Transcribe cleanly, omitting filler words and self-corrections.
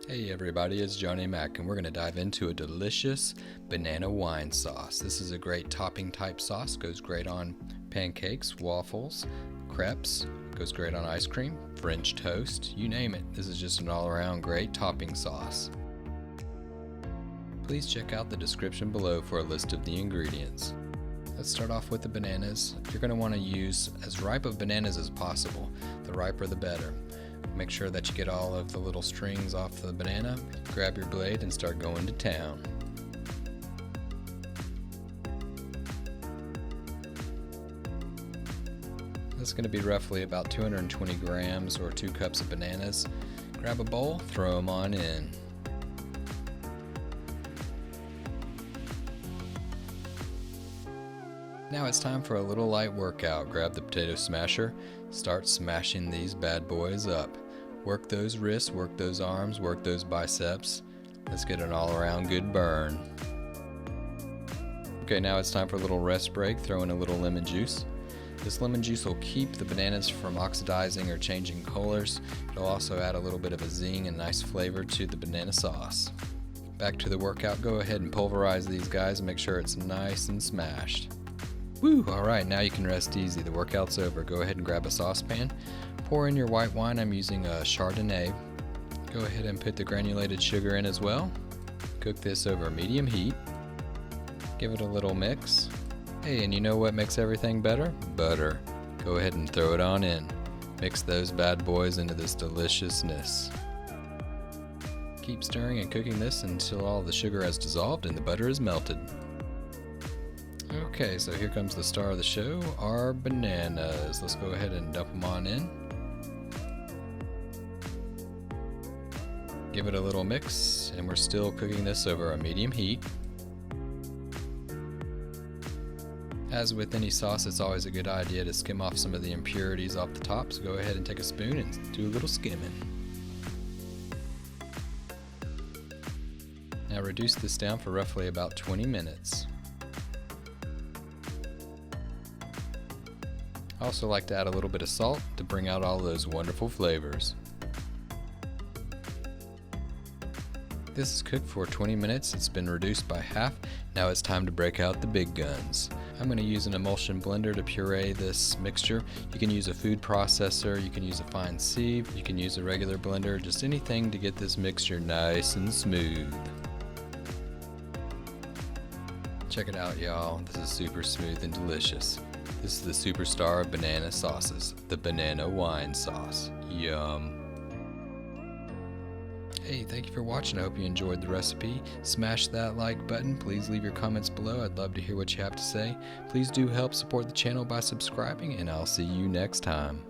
Hey everybody, it's Johnny Mac and we're going to dive into a delicious banana wine sauce. This is a great topping type sauce, goes great on pancakes, waffles, crepes, goes great on ice cream, French toast, you name it. This is just an all-around great topping sauce. Please check out the description below for a list of the ingredients. Let's start off with the bananas. You're going to want to use as ripe of bananas as possible. The riper the better. Make sure that you get all of the little strings off the banana, grab your blade and start going to town. That's going to be roughly about 220 grams or 2 cups of bananas. Grab a bowl, throw them on in. Now it's time for a little light workout. Grab the potato smasher, start smashing these bad boys up. Work those wrists, work those arms, work those biceps. Let's get an all-around good burn. Okay, now it's time for a little rest break. Throw in a little lemon juice. This lemon juice will keep the bananas from oxidizing or changing colors. It'll also add a little bit of a zing and nice flavor to the banana sauce. Back to the workout, go ahead and pulverize these guys and make sure it's nice and smashed. Woo! Alright, now you can rest easy. The workout's over. Go ahead and grab a saucepan. Pour in your white wine. I'm using a chardonnay. Go ahead and put the granulated sugar in as well. Cook this over medium heat. Give it a little mix. Hey, and you know what makes everything better? Butter. Go ahead and throw it on in. Mix those bad boys into this deliciousness. Keep stirring and cooking this until all the sugar has dissolved and the butter is melted. Okay, so here comes the star of the show, our bananas. Let's go ahead and dump them on in. Give it a little mix, and we're still cooking this over a medium heat. As with any sauce, it's always a good idea to skim off some of the impurities off the top, so go ahead and take a spoon and do a little skimming. Now reduce this down for roughly about 20 minutes. I also like to add a little bit of salt to bring out all those wonderful flavors. This is cooked for 20 minutes. It's been reduced by half. Now it's time to break out the big guns. I'm going to use an emulsion blender to puree this mixture. You can use a food processor, you can use a fine sieve, you can use a regular blender, just anything to get this mixture nice and smooth. Check it out, y'all. This is super smooth and delicious. This is the superstar of banana sauces, the banana wine sauce. Yum. Hey, thank you for watching. I hope you enjoyed the recipe. Smash that like button. Please leave your comments below. I'd love to hear what you have to say. Please do help support the channel by subscribing, and I'll see you next time.